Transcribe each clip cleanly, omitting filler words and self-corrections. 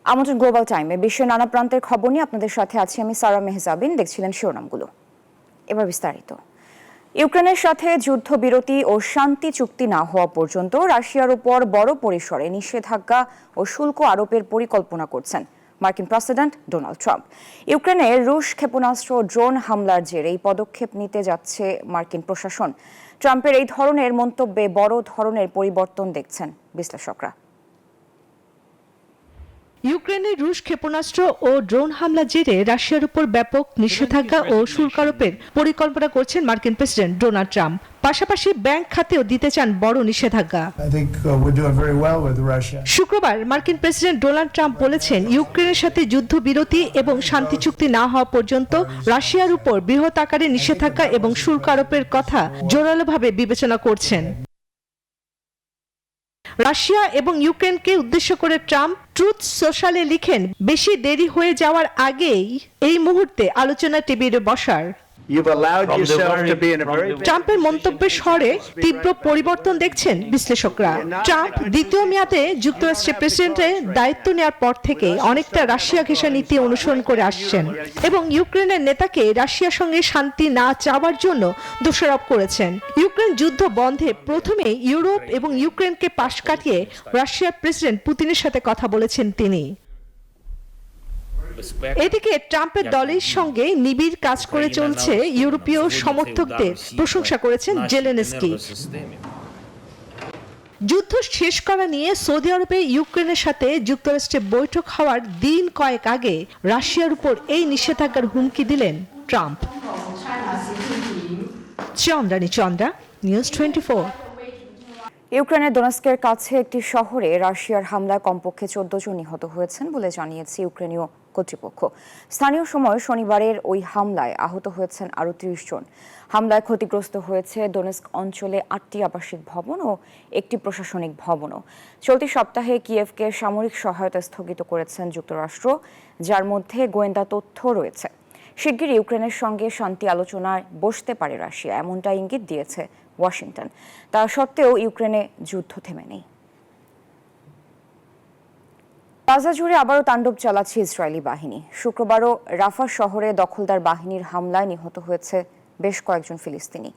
আমন্ত্রণ গ্লোবাল টাইমে বিশ্বের নানা প্রান্তের খবর নিয়ে আপনাদের সাথে আছি আমি সারা মেহজাবিন। দেখছিলেন শিরোনামগুলো, এবার বিস্তারিত। ইউক্রেনের সাথে যুদ্ধবিরতি ও শান্তি চুক্তি না হওয়া পর্যন্ত রাশিয়ার উপর বড় পরিসরে নিষেধাজ্ঞা ও শুল্ক আরোপের পরিকল্পনা করছেন মার্কিন প্রেসিডেন্ট ডোনাল্ড ট্রাম্প। ইউক্রেনে রুশ ক্ষেপণাস্ত্র ড্রোন হামলার জেরে এই পদক্ষেপ নিতে যাচ্ছে মার্কিন প্রশাসন। ট্রাম্পের এই ধরনের মন্তব্যে বড় ধরনের পরিবর্তন দেখছেন বিশ্লেষকরা। ইউক্রেনের রুশ ক্ষেপণাস্ত্র ও ড্রোন হামলার জেরে রাশিয়ার উপর ব্যাপক নিষেধাজ্ঞা ও শুল্ক আরোপের পরিকল্পনা করছেন মার্কিন প্রেসিডেন্ট ডোনাল্ড ট্রাম্প। পাশাপাশি ব্যাংক খাতেও দিতে চান বড় নিষেধাজ্ঞা। শুক্রবার মার্কিন প্রেসিডেন্ট ডোনাল্ড ট্রাম্প বলেছেন, ইউক্রেনের সাথে যুদ্ধবিরতি এবং শান্তি চুক্তি না হওয়া পর্যন্ত রাশিয়ার উপর বৃহৎ আকারে নিষেধাজ্ঞা এবং শুল্ক আরোপের কথা জোরালোভাবে বিবেচনা করছেন। রাশিয়া এবং ইউক্রেনকে উদ্দেশ্য করে ট্রাম্প ট্রুথ সোশ্যালে লিখেন, বেশি দেরি হয়ে যাওয়ার আগেই এই মুহূর্তে আলোচনা টেবিলে বসার। ট্রাম্পের মন্তব্যের স্বরে তীব্র পরিবর্তন দেখছেন বিশ্লেষকরা। ট্রাম্প দ্বিতীয় মেয়াদে যুক্তরাষ্ট্রের প্রেসিডেন্টের দায়িত্ব নেওয়ার পর থেকে অনেকটা রাশিয়া ঘেঁষা নীতি অনুসরণ করে আসছেন এবং ইউক্রেনের নেতাকে রাশিয়ার সঙ্গে শান্তি না চাওয়ার জন্য দোষারোপ করেছেন। ইউক্রেন যুদ্ধ বন্ধে প্রথমে ইউরোপ এবং ইউক্রেনকে পাশ কাটিয়ে রাশিয়ার প্রেসিডেন্ট পুতিনের সাথে কথা বলেছেন তিনি। এদিকে ট্রাম্পের দলের সঙ্গে নিবিড় কাজ করে চলছে ইউরোপীয় সমর্থকদের প্রশংসা করেছেন জেলেনস্কি। যুদ্ধ শেষ করা নিয়ে সৌদি আরবে ইউক্রেনের সাথে যুক্তরাষ্ট্রে বৈঠক হওয়ার দিন কয়েক আগে রাশিয়ার উপর এই নিষেধাজ্ঞার হুমকি দিলেন ট্রাম্প। চন্দ্রা, নিউজ 24। ইউক্রেনের দোনেস্কের কাছে একটি শহরে রাশিয়ার হামলায় কমপক্ষে 14 জন নিহত হয়েছেন বলে জানিয়েছে ইউক্রেনীয় কর্তৃপক্ষ। স্থানীয় সময় শনিবারের ওই হামলায় আহত হয়েছেন আরও 30 জন। হামলায় ক্ষতিগ্রস্ত হয়েছে দোনেস্ক অঞ্চলে 8টি আবাসিক ভবন ও একটি প্রশাসনিক ভবনও। চলতি সপ্তাহে কিয়েভকে সামরিক সহায়তা স্থগিত করেছেন যুক্তরাষ্ট্র, যার মধ্যে গোয়েন্দা তথ্য রয়েছে। শিগগিরই ইউক্রেনের সঙ্গে শান্তি আলোচনায় বসতে পারে রাশিয়া, এমনটা ইঙ্গিত দিয়েছে ওয়াশিংটন। তা সত্ত্বেও ইউক্রেনে যুদ্ধ থেমে নেই। গাজা জুড়ে আবারও তাণ্ডব চালাচ্ছে ইসরায়েলি বাহিনী। শুক্রবারও রাফা শহরে দখলদার বাহিনীর হামলায় নিহত হয়েছে বেশ কয়েকজন ফিলিস্তিনি।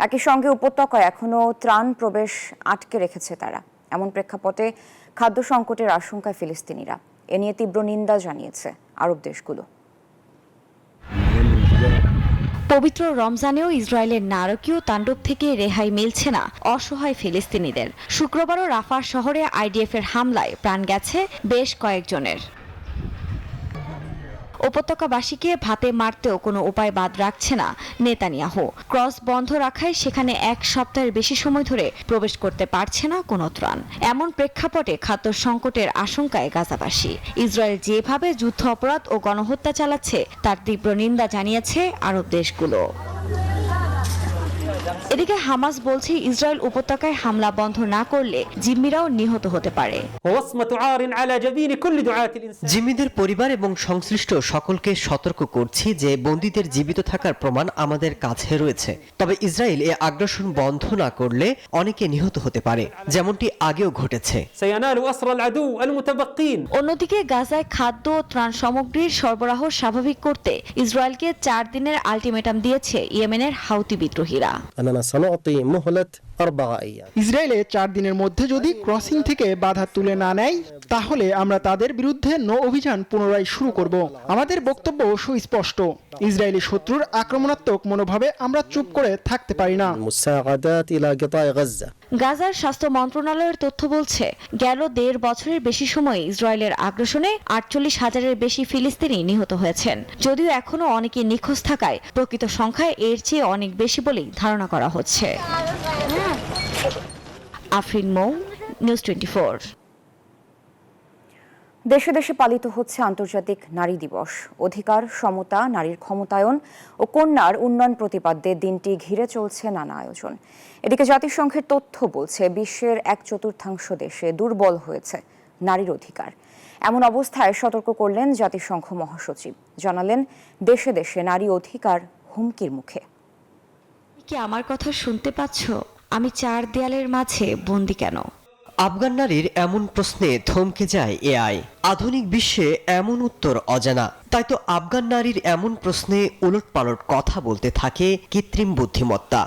একই সঙ্গে উপত্যকায় এখনও ত্রাণ প্রবেশ আটকে রেখেছে তারা। এমন প্রেক্ষাপটে খাদ্য সংকটের আশঙ্কায় ফিলিস্তিনিরা। এ নিয়ে তীব্র নিন্দা জানিয়েছে আরব দেশগুলো। পবিত্র রমজানেও ইসরায়েলের নারকীয় তাণ্ডব থেকে রেহাই মিলছে না অসহায় ফিলিস্তিনিদের। শুক্রবারও রাফা শহরে আইডিএফের হামলায় প্রাণ গেছে বেশ কয়েকজনের। উপত্যকাবাসীকে ভাতে মারতেও কোনো উপায় বাদ রাখছে না নেতানিয়াহু। ক্রস বন্ধ রাখায় সেখানে এক সপ্তাহের বেশি সময় ধরে প্রবেশ করতে পারছে না কোনো ত্রাণ। এমন প্রেক্ষাপটে খাদ্য সংকটের আশঙ্কায় গাজাবাসী। ইসরায়েল যেভাবে যুদ্ধ অপরাধ ও গণহত্যা চালাচ্ছে তার তীব্র নিন্দা জানিয়েছে আরব দেশগুলো। এদিকে হামাস বলছে, ইসরায়েল উপত্যকায় হামলা বন্ধ না করলে জিম্মিরাও নিহত হতে পারে। জিম্মিদের পরিবার এবং সংশ্লিষ্ট সকলকে সতর্ক করছি যে বন্দীদের জীবিত থাকার প্রমাণ আমাদের কাছে রয়েছে। তবে ইসরায়েল এ আগ্রাসন বন্ধ না করলে অনেকে নিহত হতে পারে, যেমনটি আগেও ঘটেছে। অন্যদিকে গাজায় খাদ্য ও ত্রাণ সামগ্রীর সরবরাহ স্বাভাবিক করতে ইসরায়েলকে 4 দিনের আলটিমেটাম দিয়েছে ইয়েমেনের হাউতি বিদ্রোহীরা। ইসরায়েলে 4 দিনের মধ্যে যদি ক্রসিং থেকে বাধা তুলে না নেয়, তাহলে আমরা তাদের বিরুদ্ধে নৌ অভিযান পুনরায় শুরু করব। আমাদের বক্তব্য সুস্পষ্ট, ইসরায়েলি শত্রুর আক্রমণাত্মক মনোভাবে আমরা চুপ করে থাকতে পারি না। গাজার স্বাস্থ্য মন্ত্রণালয়ের তথ্য বলছে, গেল 1.5 বছরের বেশি সময় ইসরায়েলের আগ্রাসনে 48,000-এর বেশি ফিলিস্তিনি নিহত হয়েছেন। যদিও এখনো অনেকে নিখোঁজ থাকায় প্রকৃত সংখ্যায় এর চেয়ে অনেক বেশি বলেই ধারণা করা হচ্ছে। আফরিন মৌ, নিউজ 24। দেশে দেশে পালিত হচ্ছে আন্তর্জাতিক নারী দিবস। অধিকার, সমতা, নারীর ক্ষমতায়ন ও কন্যার উন্নয়ন প্রতিপাদ্যে দিনটি ঘিরে চলছে নানা আয়োজন। এদিকে জাতিসংঘের তথ্য বলছে, বিশ্বের 1/4 দেশে দুর্বল হয়েছে নারীর অধিকার। এমন অবস্থায় সতর্ক করলেন জাতিসংঘ মহাসচিব। জানালেন, দেশে দেশে নারী অধিকার হুমকির মুখে। কি আমার কথা শুনতে পাচ্ছ? আমি 4 দেয়ালের মাঝে বন্দি কেন? আফগান নারীর এমন প্রশ্নে থমকে যায় এআই। আধুনিক বিশ্বে এমন উত্তর অজানা, তাই তো আফগান নারীর এমন প্রশ্নে উলটপালট কথা বলতে থাকে কৃত্রিম বুদ্ধিমত্তা।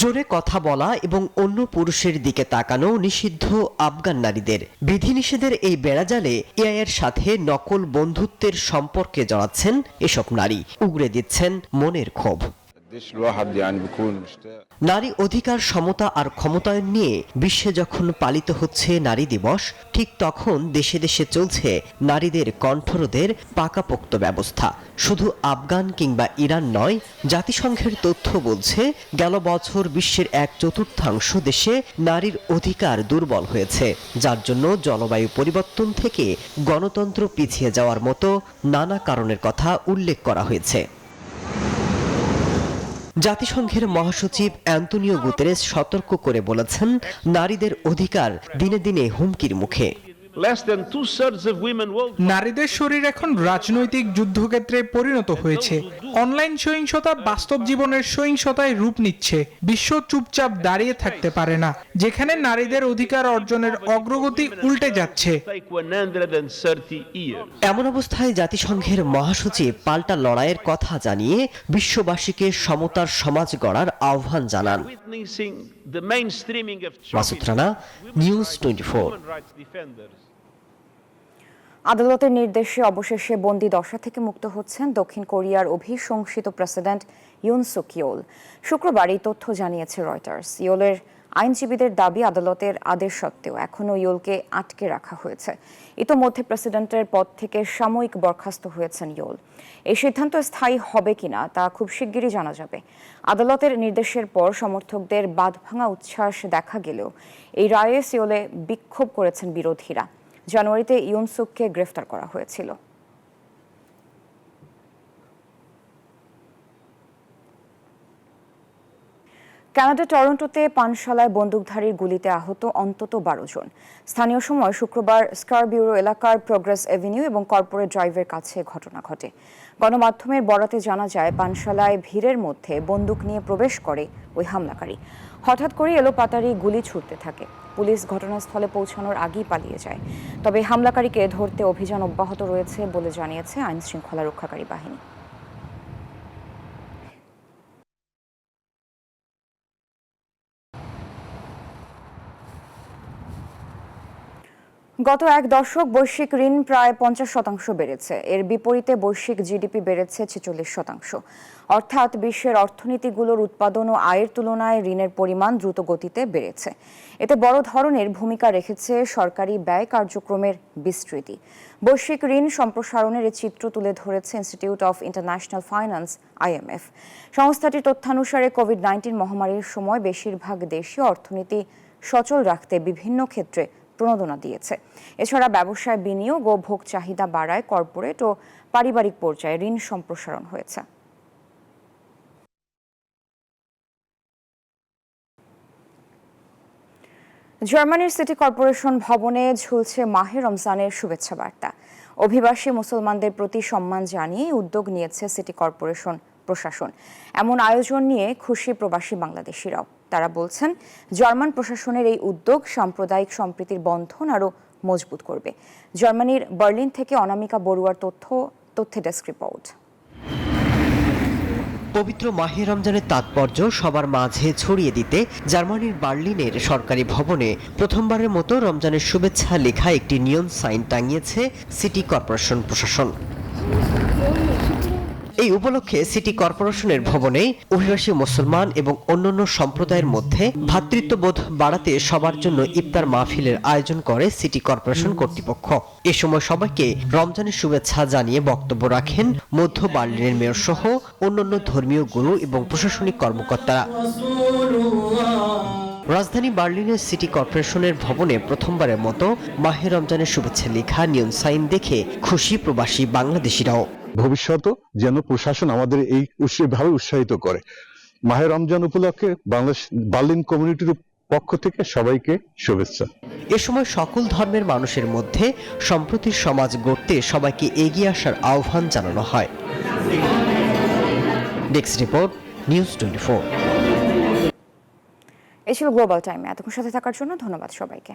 জোরে কথা বলা এবং অন্য পুরুষের দিকে তাকানো নিষিদ্ধ আফগান নারীদের। বিধিনিষেধের এই বেড়াজালে এআই এর সাথে নকল বন্ধুত্বের সম্পর্কে জড়াচ্ছেন এসব নারী, উগরে দিচ্ছেন মনের ক্ষোভ। নারী অধিকার, সমতা আর ক্ষমতায়ন নিয়ে বিশ্বে যখন পালিত হচ্ছে নারী দিবস, ঠিক তখন দেশে দেশে চলছে নারীদের কণ্ঠরোধের পাকাপোক্ত ব্যবস্থা। শুধু আফগান কিংবা ইরান নয়, জাতিসংঘের তথ্য বলছে গেল বছর বিশ্বের 1/4 দেশে নারীর অধিকার দুর্বল হয়েছে, যার জন্য জলবায়ু পরিবর্তন থেকে গণতন্ত্র পিছিয়ে যাওয়ার মতো নানা কারণের কথা উল্লেখ করা হয়েছে। জাতিসংঘের মহাসচিব অ্যান্তোনিও গুতেরেস সতর্ক করে বলেছেন, নারীদের অধিকার দিনে দিনে হুমকির মুখে। নারীদের শরীর এখন রাজনৈতিক যুদ্ধক্ষেত্রে পরিণত হয়েছে। অনলাইন সহিংসতা বাস্তব জীবনের সহিংসতায় রূপ নিচ্ছে। বিশ্ব চুপচাপ দাঁড়িয়ে থাকতে পারে না, যেখানে নারীদের অধিকার অর্জনের অগ্রগতি উল্টে যাচ্ছে। এমন অবস্থায় জাতিসংঘের মহাসচিব পাল্টা লড়াইয়ের কথা জানিয়ে বিশ্ববাসীকে সমতার সমাজ গড়ার আহ্বান জানান। মাসুদ রানা, নিউজ 24। আদালতের নির্দেশে অবশেষে বন্দি দশা থেকে মুক্ত হচ্ছেন দক্ষিণ কোরিয়ার অভিশংসিত প্রেসিডেন্ট ইউন সুক ইয়োল। শুক্রবার এই তথ্য জানিয়েছে রয়টার্স। ইয়োলের আইনজীবীদের দাবি, আদালতের আদেশ সত্ত্বেও এখনও ইয়োলকে আটকে রাখা হয়েছে। ইতোমধ্যে প্রেসিডেন্টের পদ থেকে সাময়িক বরখাস্ত হয়েছেন ইয়োল। এই সিদ্ধান্ত স্থায়ী হবে কিনা তা খুব শিগগিরই জানা যাবে। আদালতের নির্দেশের পর সমর্থকদের বাঁধভাঙা উচ্ছ্বাস দেখা গেলেও এই রায়ে সিওলে বিক্ষোভ করেছেন বিরোধীরা। জানুয়ারিতে ইউন সুককে গ্রেফতার করা হয়েছিল। কানাডা টরন্টোতে পানশালায় বন্দুকধারীর গুলিতে আহত অন্তত 12 জন। স্থানীয় সময় শুক্রবার স্কারবিউরো এলাকার প্রোগ্রেস এভিনিউ এবং কর্পোরেট ড্রাইভের কাছে ঘটনা ঘটে। গণমাধ্যমের বরাতে জানা যায়, পানশালায় ভিড়ের মধ্যে বন্দুক নিয়ে প্রবেশ করে ওই হামলাকারী। হঠাৎ করে এলোপাতাড়ি গুলি ছুটতে থাকে। পুলিশ ঘটনাস্থলে পৌঁছানোর আগেই পালিয়ে যায়। তবে হামলাকারীকে ধরতে অভিযান অব্যাহত রয়েছে বলে জানিয়েছে আইন শৃঙ্খলা রক্ষাকারী বাহিনী। গত এক দশক বৈশ্বিক ঋণ প্রায় 50% বেড়েছে। এর বিপরীতে বৈশ্বিক জিডিপি বেড়েছে 46%। অর্থাৎ বিশ্বের অর্থনীতিগুলোর উৎপাদন ও আয়ের তুলনায় ঋণের পরিমাণ দ্রুত গতিতে বেড়েছে। এতে বড় ধরনের ভূমিকা রেখেছে সরকারি ব্যয় কার্যক্রমের বিস্তৃতি। বৈশ্বিক ঋণ সম্প্রসারণের এই চিত্র তুলে ধরেছে institute of international finance IMF। সংস্থাটির তথ্যানুসারে কোভিড-19 মহামারীর সময় বেশিরভাগ দেশীয় অর্থনীতি সচল রাখতে বিভিন্ন ক্ষেত্রে প্রণোদনা দিয়েছে। এছাড়া ব্যবসায় বিনিয়োগ ও ভোগ চাহিদা বাড়ায় কর্পোরেট ও পারিবারিক পর্যায়ে ঋণ সম্প্রসারণ হয়েছে। জার্মানির সিটি কর্পোরেশন ভবনে ঝুলছে মাহে রমজানের শুভেচ্ছা বার্তা। অভিবাসী মুসলমানদের প্রতি সম্মান জানিয়ে উদ্যোগ নিয়েছে সিটি কর্পোরেশন প্রশাসন। এমন আয়োজন নিয়ে খুশি প্রবাসী বাংলাদেশিরাও। তারা বলছেন, জার্মান প্রশাসনের এই উদ্যোগ সাম্প্রদায়িক সম্প্রীতির বন্ধন আরও মজবুত করবে। জার্মানির বার্লিন থেকে অনামিকা বড়ুয়ার তথ্যে ডেস্ক রিপোর্ট। পবিত্র মাহে রমজানের তাৎপর্য সবার মাঝে ছড়িয়ে দিতে জার্মানির বার্লিনের সরকারি ভবনে প্রথমবারের মতো রমজানের শুভেচ্ছা লেখা একটি নিয়ন সাইন টাঙিয়েছে সিটি কর্পোরেশন প্রশাসন। এই উপলক্ষে সিটি কর্পোরেশনের ভবনে অভিবাসী মুসলমান এবং অন্যান্য সম্প্রদায়ের মধ্যে ভ্রাতৃত্ববোধ বাড়াতে সবার জন্য ইফতার মাহফিলের আয়োজন করে সিটি কর্পোরেশন কর্তৃপক্ষ। এ সময় সবাইকে রমজানের শুভেচ্ছা জানিয়ে বক্তব্য রাখেন মধ্য বার্লিনের মেয়র সহ অন্যান্য ধর্মীয় গুরু এবং প্রশাসনিক কর্মকর্তারা। রাজধানী বার্লিনের সিটি কর্পোরেশনের ভবনে প্রথমবারের মতো মাহে রমজানের শুভেচ্ছা লেখা নিয়ন সাইন দেখে খুশি প্রবাসী বাংলাদেশিরাও। ভবিষ্যতে যেন প্রশাসন আমাদের এই ভাবে উৎসাহিত করে। মাহে রমজান উপলক্ষে বাংলাদেশ বার্লিন কমিউনিটির পক্ষ থেকে সবাইকে শুভেচ্ছা। এ সময় সকল ধর্মের মানুষের মধ্যে সম্প্রীতির সমাজ গড়তে সবাইকে এগিয়ে আসার আহ্বান জানানো হয়। Desk report, news 24। এই ছিল গ্লোবাল টাইমে। এতক্ষণ সাথে থাকার জন্য ধন্যবাদ সবাইকে।